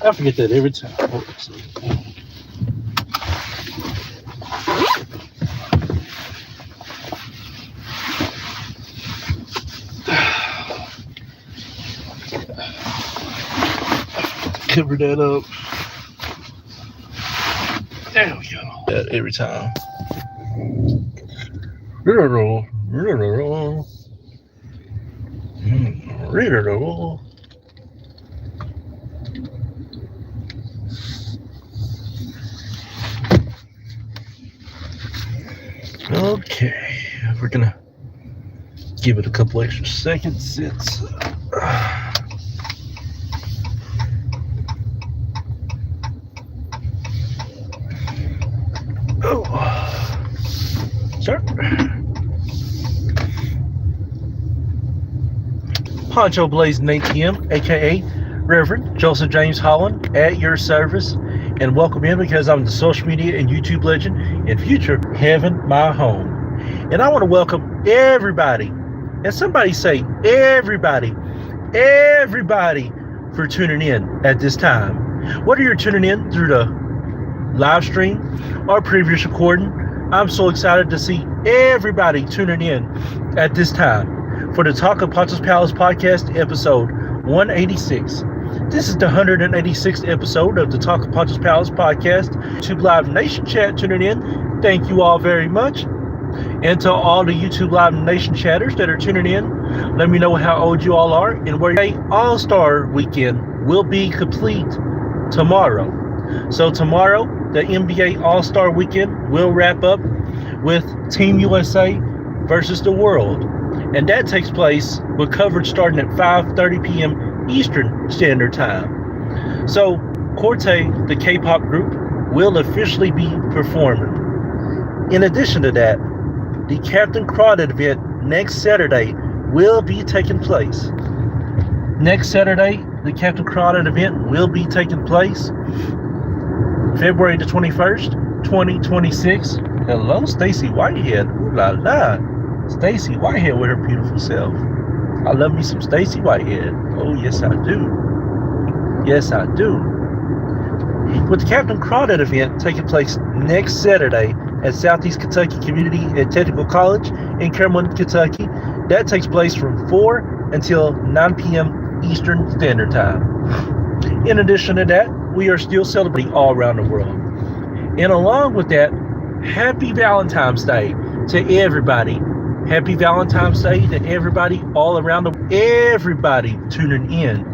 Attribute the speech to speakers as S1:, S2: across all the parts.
S1: I forget that every time. Hold on a second. Cover that up. There we go. That every time. Okay, we're gonna give it a couple extra seconds. It's sir. Poncho Blazing ATM, aka Reverend Joseph James Holland, at your service, and welcome in because I'm the social media and YouTube legend and future Heaven My Home. And I want to welcome everybody, and somebody say everybody for tuning in at this time. Whether you're tuning in through the live stream or previous recording, I'm so excited to see everybody tuning in at this time for the Talk of Poncho's Palace podcast episode 186. This is the 186th episode of the Talk of Poncho's Palace podcast. YouTube Live Nation chat tuning in, thank you all very much. And to all the YouTube Live Nation chatters that are tuning in, let me know how old you all are and where your All-Star weekend will be complete tomorrow. So tomorrow, the NBA All-Star weekend will wrap up with Team USA versus the world. And that takes place with coverage starting at 5:30 p.m. Eastern Standard Time. So Corte, the K-pop group, will officially be performing. In addition to that, the Captain Crawdad event next Saturday will be taking place. Next Saturday, the Captain Crawdad event will be taking place February the 21st, 2026. Hello, Stacy Whitehead. Ooh la la. Stacy Whitehead with her beautiful self. I love me some Stacy Whitehead. Oh, yes, I do. Yes, I do. With the Captain Crawdad event taking place next Saturday at Southeast Kentucky Community and Technical College in Cameron, Kentucky, that takes place from 4 until 9 p.m. Eastern Standard Time. In addition to that, we are still celebrating all around the world. And along with that, happy Valentine's Day to everybody. Happy Valentine's Day to everybody all around the world. Everybody tuning in.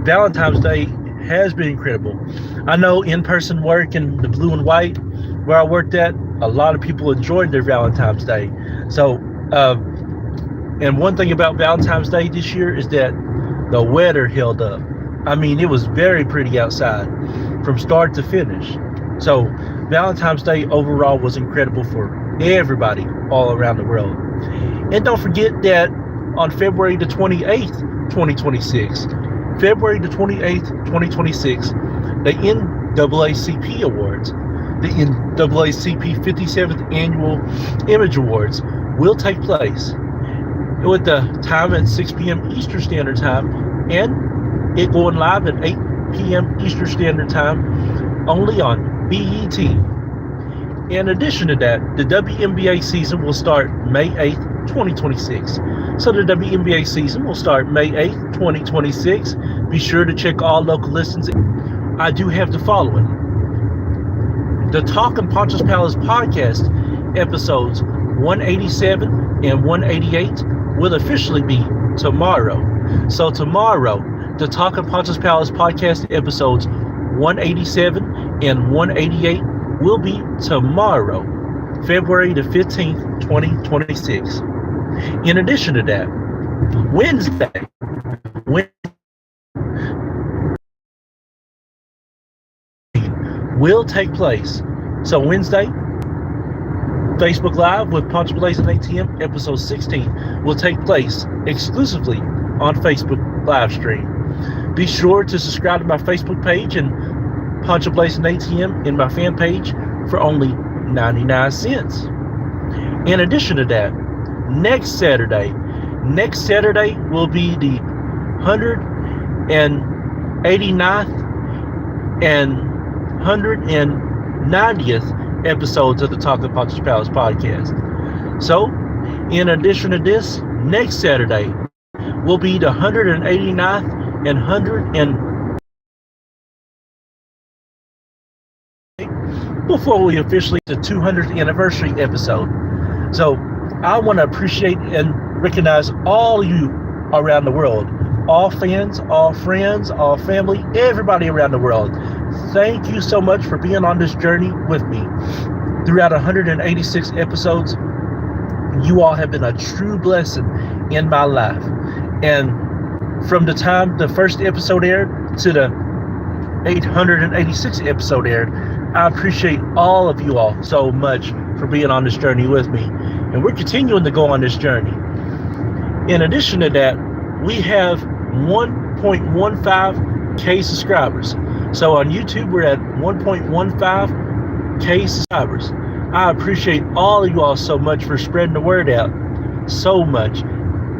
S1: Valentine's Day has been incredible. I know in-person work in the blue and white where I worked at, a lot of people enjoyed their Valentine's Day. So, and one thing about Valentine's Day this year is that the weather held up. I mean, it was very pretty outside from start to finish. So Valentine's Day overall was incredible for everybody all around the world. And don't forget that on February the 28th, 2026, February the 28th, 2026, the NAACP Awards, the NAACP 57th Annual Image Awards will take place with the time at 6 p.m. Eastern Standard Time and it going live at 8 p.m. Eastern Standard Time only on BET. In addition to that, the WNBA season will start May 8th, 2026. So the WNBA season will start May 8th, 2026. Be sure to check all local listings. I do have the following. The Talk in Poncho's Palace podcast episodes 187 and 188 will officially be tomorrow. So tomorrow, the Talk in Poncho's Palace podcast episodes 187 and 188 will be tomorrow, February the 15th, 2026. In addition to that, Wednesday will take place. So Wednesday, Facebook Live with Poncho Blazing ATM episode 16 will take place exclusively on Facebook live stream. Be sure to subscribe to my Facebook page and Poncho Blazing ATM in my fan page for only 99 cents. In addition to that, next Saturday will be the 189th and 190th episodes of the Talking Poncho's Palace podcast. So, in addition to this, next Saturday will be the 189th and 100 and before we officially the 200th anniversary episode. So I want to appreciate and recognize all of you around the world, all fans, all friends, all family, everybody around the world. Thank you so much for being on this journey with me. Throughout 186 episodes, you all have been a true blessing in my life. And from the time the first episode aired to the 886th episode aired, I appreciate all of you all so much for being on this journey with me. And we're continuing to go on this journey. In addition to that, we have 1.15K subscribers. So on YouTube, we're at 1.15K subscribers. I appreciate all of you all so much for spreading the word out. So much.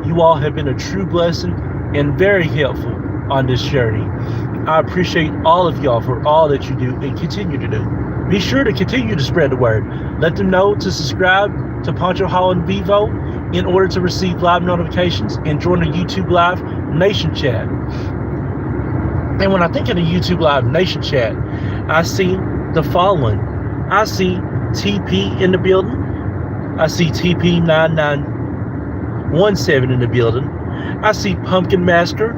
S1: You all have been a true blessing and very helpful on this journey. I appreciate all of y'all for all that you do and continue to do. Be sure to continue to spread the word. Let them know to subscribe to Poncho Holland Vivo in order to receive live notifications and join the YouTube Live Nation chat. And when I think of the YouTube Live Nation chat, I see the following. I see TP in the building. I see TP9917 in the building. I see Pumpkin Master.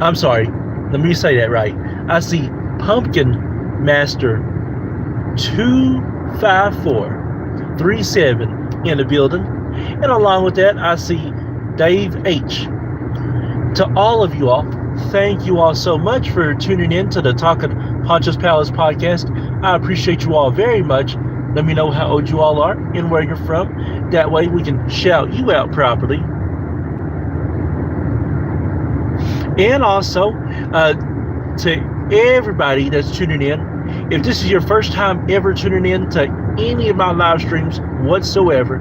S1: I'm sorry, let me say that right. I see Pumpkin Master 25437 in the building. And along with that, I see Dave H. To all of you all, thank you all so much for tuning in to the Talking Poncho's Palace podcast. I appreciate you all very much. Let me know how old you all are and where you're from. That way we can shout you out properly. And also, to everybody that's tuning in, if this is your first time ever tuning in to any of my live streams whatsoever,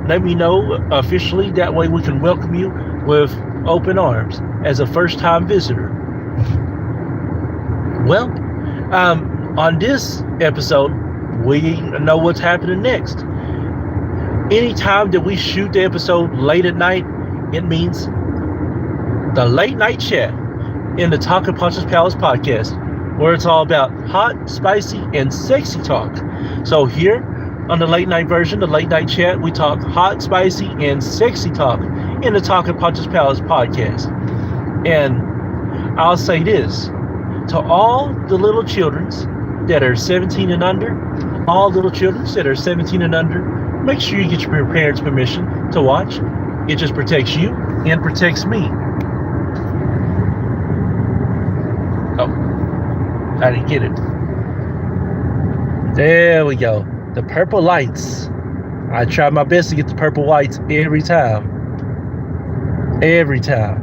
S1: let me know officially. That way we can welcome you with open arms as a first-time visitor. Well, on this episode, we know what's happening next. Anytime that we shoot the episode late at night, it means the late night chat in the Talking Poncho's Palace podcast, where it's all about hot, spicy, and sexy talk. So here on the late night version, the late night chat, we talk hot, spicy, and sexy talk in the Talking Poncho's Palace podcast. And I'll say this, to all the little childrens that are 17 and under, all little children that are 17 and under, make sure you get your parents' permission to watch. It just protects you and protects me. Oh, I didn't get it. There we go. The purple lights. I try my best to get the purple lights every time. Every time.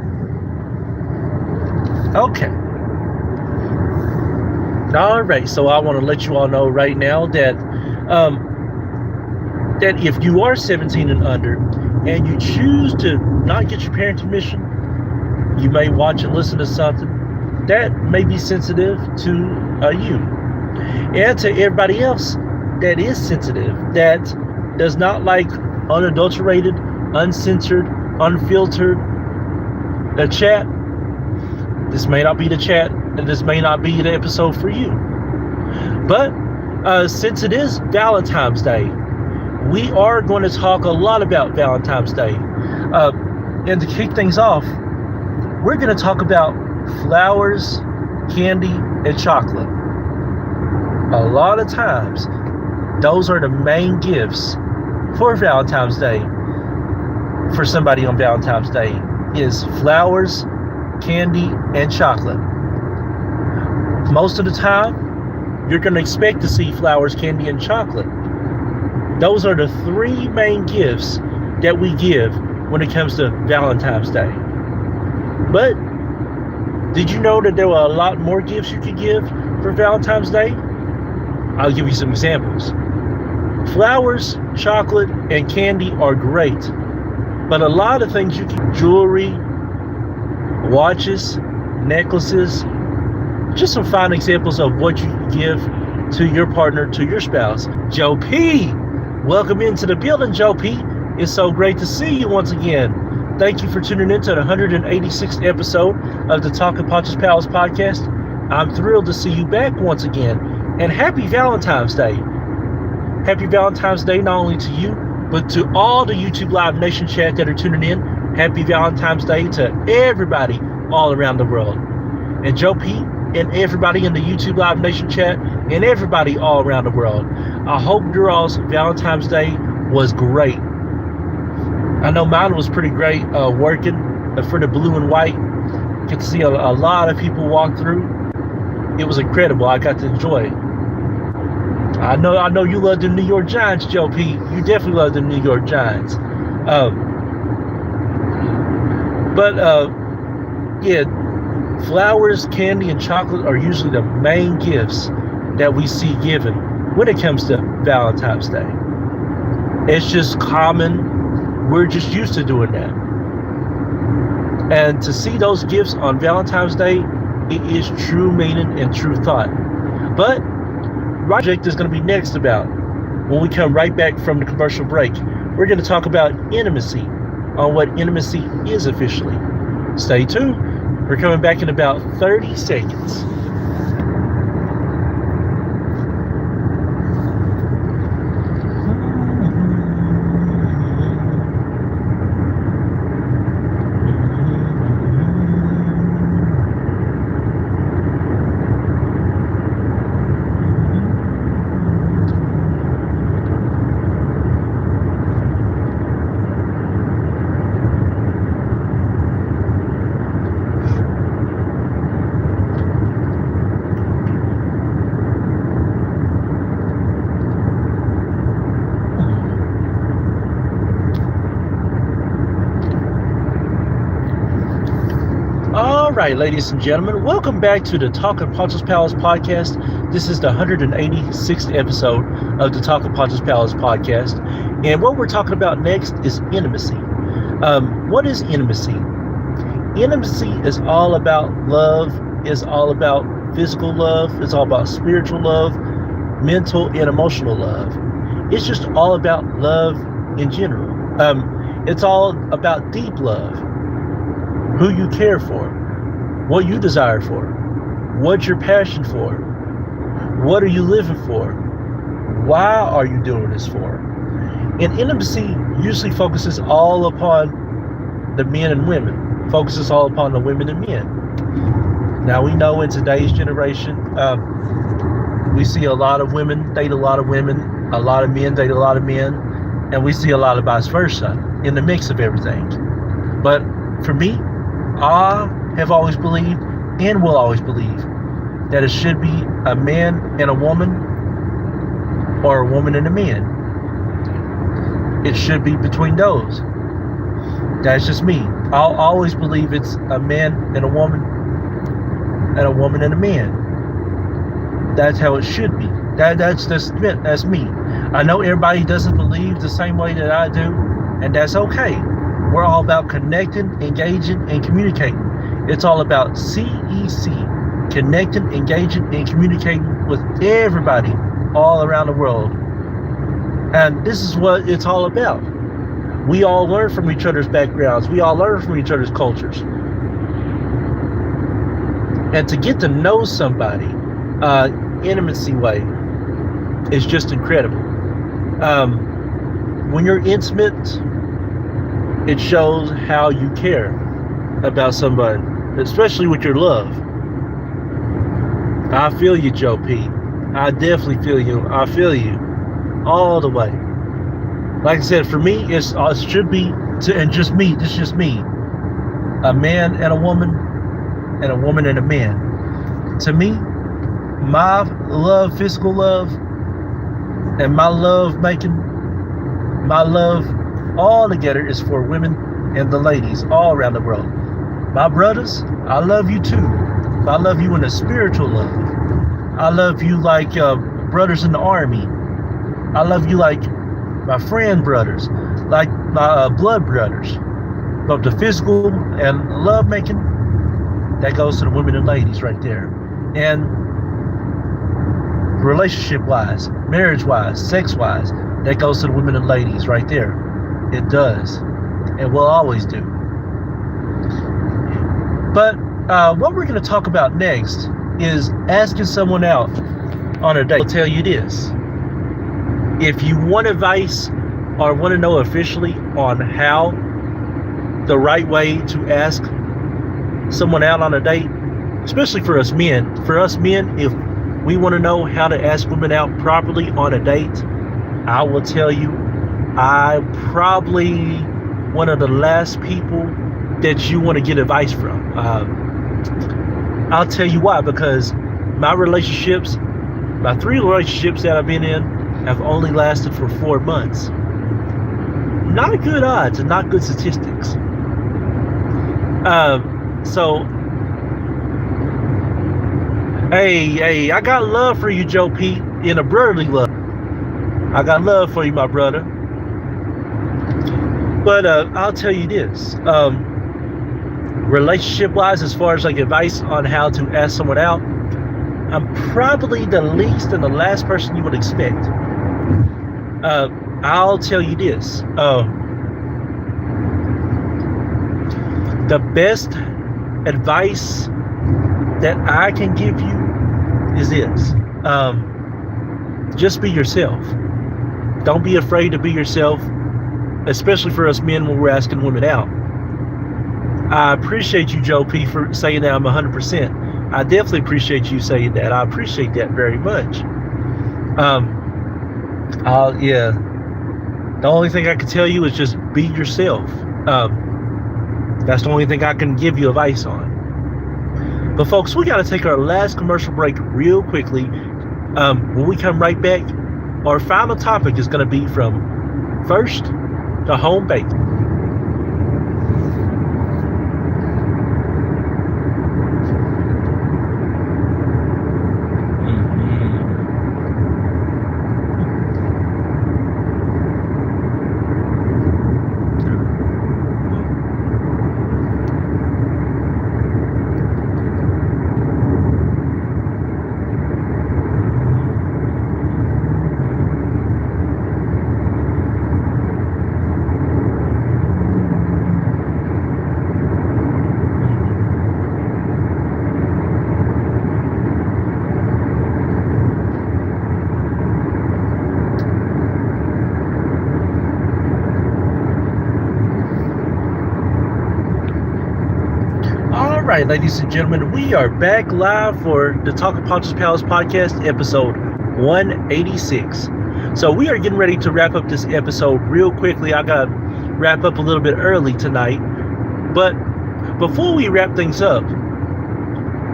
S1: Okay. All right. So I want to let you all know right now that that if you are 17 and under and you choose to not get your parents' permission, you may watch and listen to something that may be sensitive to you. And to everybody else that is sensitive, that does not like unadulterated, uncensored, unfiltered the chat, this may not be the chat, and this may not be the episode for you. But since it is Valentine's Day, we are going to talk a lot about Valentine's Day. And to kick things off, we're going to talk about flowers, candy, and chocolate. A lot of times, those are the main gifts for Valentine's Day. For somebody on Valentine's Day is flowers, candy, and chocolate. Most of the time, you're going to expect to see flowers, candy, and chocolate. Those are the three main gifts that we give when it comes to Valentine's Day. But did you know that there were a lot more gifts you could give for Valentine's Day? I'll give you some examples. Flowers, chocolate, and candy are great, but a lot of things you can, jewelry, watches, necklaces, Just some fine examples of what you can give to your partner, to your spouse. Joe P, welcome into the building, Joe P. It's so great to see you once again. Thank you for tuning in to the 186th episode of the Talking Poncho's Palace podcast. I'm thrilled to see you back once again. And happy Valentine's Day. Happy Valentine's Day not only to you, but to all the YouTube Live Nation chat that are tuning in. Happy Valentine's Day to everybody all around the world. And Joe P and everybody in the YouTube Live Nation chat and everybody all around the world. I hope your all's Valentine's Day was great. I know mine was pretty great working for the blue and white. Get to see a lot of people walk through. It was incredible. I got to enjoy it. I know you love the New York Giants, Joe P. You definitely love the New York Giants. Yeah, flowers, candy, and chocolate are usually the main gifts that we see given when it comes to Valentine's Day. It's just common. We're just used to doing that. And to see those gifts on Valentine's Day, it is true meaning and true thought. But project is going to be next about when we come right back from the commercial break. We're going to talk about intimacy, on what intimacy is officially. Stay tuned. We're coming back in about 30 seconds. All right, ladies and gentlemen, welcome back to the Talking Poncho's Palace podcast. This is the 186th episode of the Talking Poncho's Palace podcast. And what we're talking about next is intimacy. What is intimacy? Intimacy is all about love, is all about physical love, it's all about spiritual love, mental and emotional love. It's just all about love in general. It's all about deep love. Who you care for, what you desire for, what your passion for, what are you living for, why are you doing this for. And intimacy usually focuses all upon the men and women, focuses all upon the women and men. Now we know in today's generation, we see a lot of women date a lot of women, a lot of men date a lot of men, and we see a lot of vice versa in the mix of everything. But for me, I have always believed and will always believe that it should be a man and a woman or a woman and a man. It should be between those. That's just me. I'll always believe it's a man and a woman and a woman and a man. That's how it should be. That's me. I know everybody doesn't believe the same way that I do, and that's okay. We're all about connecting, engaging, and communicating. It's all about CEC, connecting, engaging, and communicating with everybody all around the world. And this is what it's all about. We all learn from each other's backgrounds. We all learn from each other's cultures. And to get to know somebody, intimacy way, is just incredible. When you're intimate, it shows how you care about somebody, especially with your love. I feel you, Joe P. I definitely feel you. I feel you all the way. Like I said, for me, it should be and just me. This is just me. A man and a woman and a man. To me, my love, physical love, and my love making, my love all together is for women and the ladies all around the world. My brothers, I love you too. I love you in a spiritual love. I love you like brothers in the army. I love you like my friend brothers, like my blood brothers. But the physical and love making, that goes to the women and ladies right there. And relationship wise, marriage wise, sex wise, that goes to the women and ladies right there. It does. And will always do. But what we're going to talk about next is asking someone out on a date. I'll tell you this. If you want advice or want to know officially on how the right way to ask someone out on a date, especially for us men, if we want to know how to ask women out properly on a date, I will tell you, I'm probably one of the last people that you want to get advice from. I'll tell you why, because my 3 relationships that I've been in have only lasted for 4 months. Not good odds and not good statistics. So, hey, I got love for you, Joe Pete, in a brotherly love. I got love for you, my brother. But I'll tell you this. Relationship-wise, as far as like advice on how to ask someone out, I'm probably the least and the last person you would expect. I'll tell you this. The best advice that I can give you is this. Just be yourself. Don't be afraid to be yourself, especially for us men when we're asking women out. I appreciate you, Joe P, for saying that I'm 100%. I definitely appreciate you saying that. I appreciate that very much. Yeah. The only thing I can tell you is just be yourself. That's the only thing I can give you advice on. But folks, we got to take our last commercial break real quickly. When we come right back, our final topic is going to be from first to home base. All right, ladies and gentlemen, we are back live for the Talk of Poncho's Palace podcast, episode 186. So we are getting ready to wrap up this episode real quickly. I got to wrap up a little bit early tonight. But before we wrap things up,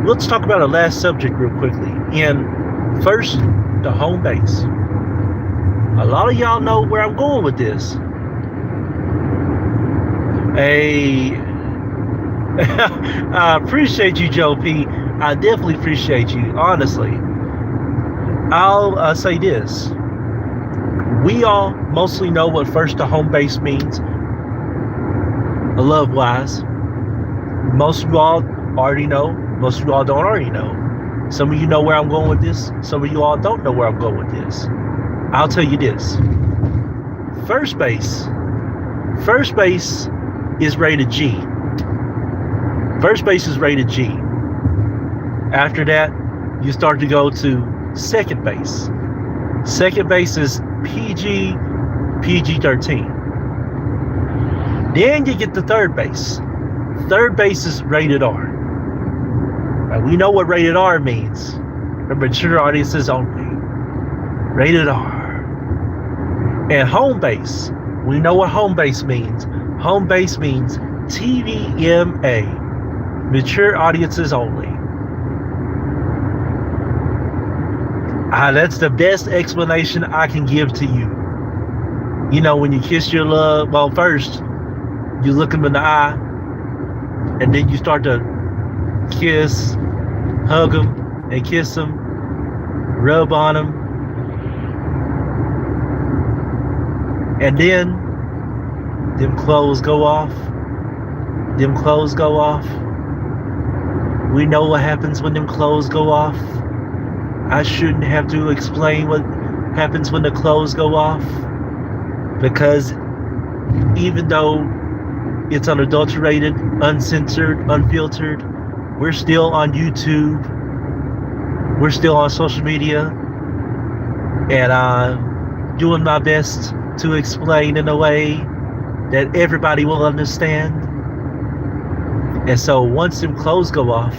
S1: let's talk about our last subject real quickly. And first, the home base. A lot of y'all know where I'm going with this. I appreciate you, Joe P. I definitely appreciate you, honestly. I'll say this. We all mostly know what first to home base means, love-wise. Most of you all already know. Most of you all don't already know. Some of you know where I'm going with this. Some of you all don't know where I'm going with this. I'll tell you this. First base is rated G. First base is rated G. After that, you start to go to second base. Second base is PG, PG-13. Then you get to third base. Third base is rated R. Now, we know what rated R means. For mature audiences only. Rated R. And home base. We know what home base means. Home base means TVMA. Mature audiences only. That's the best explanation I can give to you. You know, when you kiss your love, well, first, you look them in the eye, and then you start to kiss, hug them, and kiss them, rub on them. And then, them clothes go off. We know what happens when them clothes go off. I shouldn't have to explain what happens when the clothes go off, because even though it's unadulterated, uncensored, unfiltered, we're still on YouTube, we're still on social media, and I'm doing my best to explain in a way that everybody will understand. And so once them clothes go off,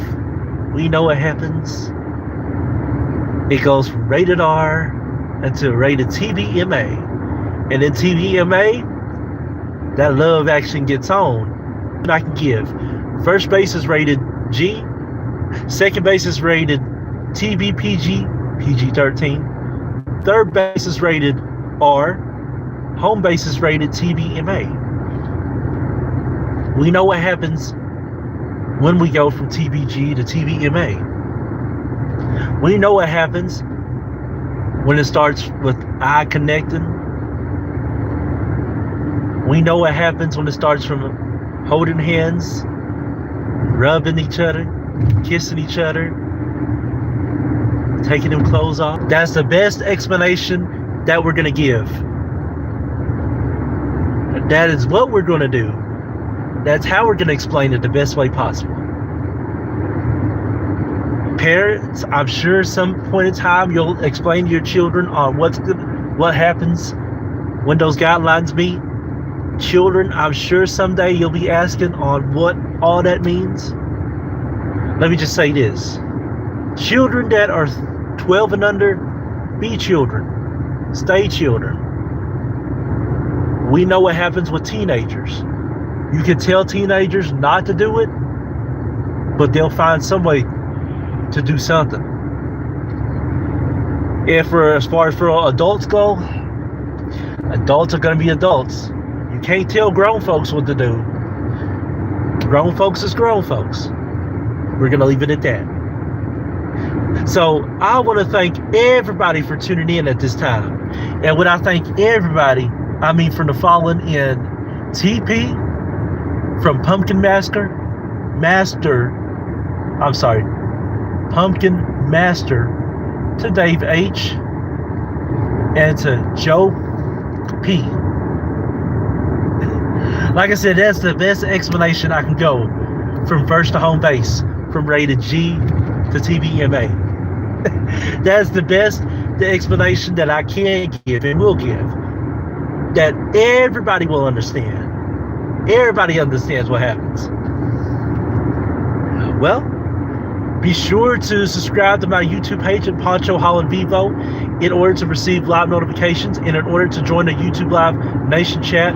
S1: we know what happens. It goes from rated R into rated TVMA. And in TVMA, that love action gets on. And I can give. First base is rated G. Second base is rated TVPG, PG-13. Third base is rated R. Home base is rated TVMA. We know what happens when we go from TVG to TVMA. We know what happens when it starts with eye connecting. We know what happens when it starts from holding hands, rubbing each other, kissing each other, taking them clothes off. That's the best explanation that we're going to give. That is what we're going to do. That's how we're going to explain it the best way possible. Parents, I'm sure some point in time you'll explain to your children on what happens when those guidelines meet. Children, I'm sure someday you'll be asking on what all that means. Let me just say this. Children that are 12 and under, be children. Stay children. We know what happens with teenagers. You can tell teenagers not to do it, but they'll find some way to do something. As far as for adults go, adults are going to be adults. You can't tell grown folks what to do. Grown folks is grown folks. We're going to leave it at that. So I want to thank everybody for tuning in at this time. And when I thank everybody, I mean from the following in TP, from Pumpkin Pumpkin Master, to Dave H, and to Joe P. Like I said, that's the best explanation I can go from first to home base, from rated G to TVMA. That's the best explanation that I can give and will give, that everybody will understand. Everybody understands what happens. Well, be sure to subscribe to my YouTube page at Poncho Holland Vivo in order to receive live notifications and in order to join the YouTube Live Nation chat.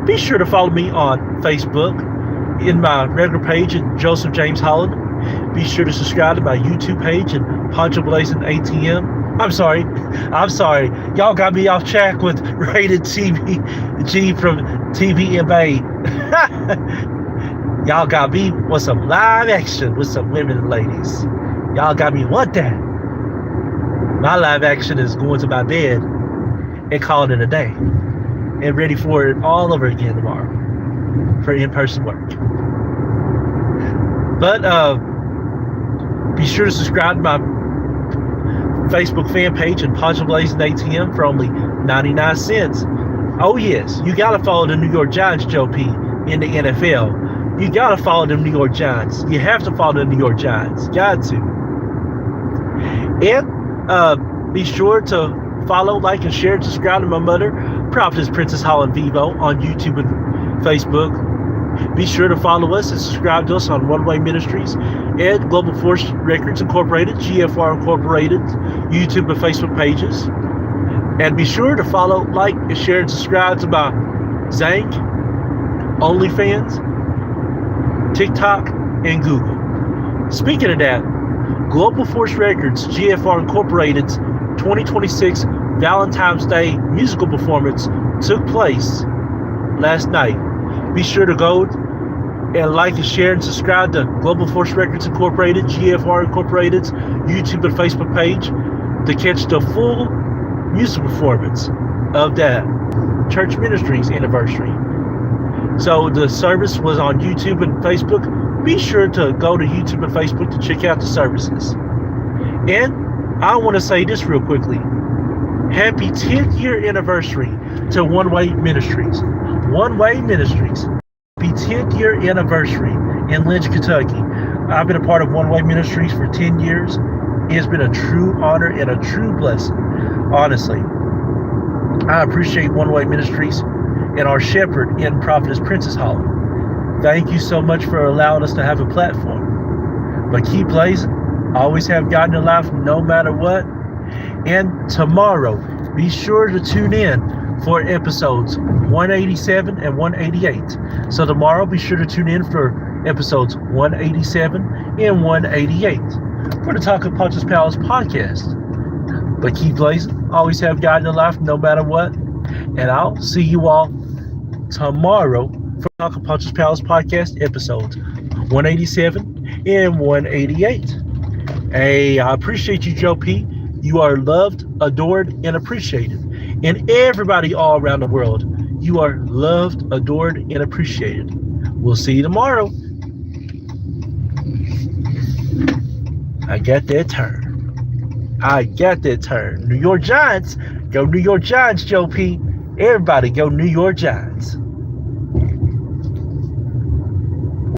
S1: Be sure to follow me on Facebook in my regular page at Joseph James Holland. Be sure to subscribe to my YouTube page at Poncho Blazing ATM. I'm sorry. Y'all got me off track with rated TVG from TVMA. Y'all got me with some live action with some women and ladies. Y'all got me want that. My live action is going to my bed and calling it a day. And ready for it all over again tomorrow for in-person work. But be sure to subscribe to my Facebook fan page and Poncho Blazing ATM for only 99 cents. Oh yes, you gotta follow the New York Giants, Joe P, in the NFL. You gotta follow the New York Giants. You have to follow the New York Giants. Got to. And be sure to follow, like, and share and subscribe to my mother, Prophetess Princess Holland Vivo, on YouTube and Facebook. Be sure to follow us and subscribe to us on One Way Ministries and Global Force Records Incorporated, GFR Incorporated, YouTube and Facebook pages. And be sure to follow, like, and share and subscribe to my Zank, OnlyFans, TikTok, and Google. Speaking of that, Global Force Records, GFR Incorporated's 2026 Valentine's Day musical performance took place last night. Be sure to go and like and share and subscribe to Global Force Records Incorporated, GFR Incorporated's YouTube and Facebook page to catch the full music performance of that church ministry's anniversary. So the service was on YouTube and Facebook. Be sure to go to YouTube and Facebook to check out the services. And I want to say this real quickly. Happy 10th year anniversary to One Way Ministries. One Way Ministries. Happy 10th year anniversary in Lynch, Kentucky. I've been a part of One Way Ministries for 10 years. It's been a true honor and a true blessing. Honestly, I appreciate One Way Ministries and our shepherd in Prophetess Princess Holly. Thank you so much for allowing us to have a platform. But keep blazing. Always have God in your life no matter what. And tomorrow, be sure to tune in for episodes 187 and 188. So tomorrow, be sure to tune in for episodes 187 and 188 for the Talk of Poncho's Palace podcast. But keep blazing. Always have God in your life no matter what. And I'll see you all tomorrow for Talk of Poncho's Palace podcast episodes 187 and 188. Hey, I appreciate you, Joe P. You are loved, adored, and appreciated. And everybody all around the world, you are loved, adored, and appreciated. We'll see you tomorrow. I got that turn. I got that turn. New York Giants. Go New York Giants, Joe P. Everybody go New York Giants.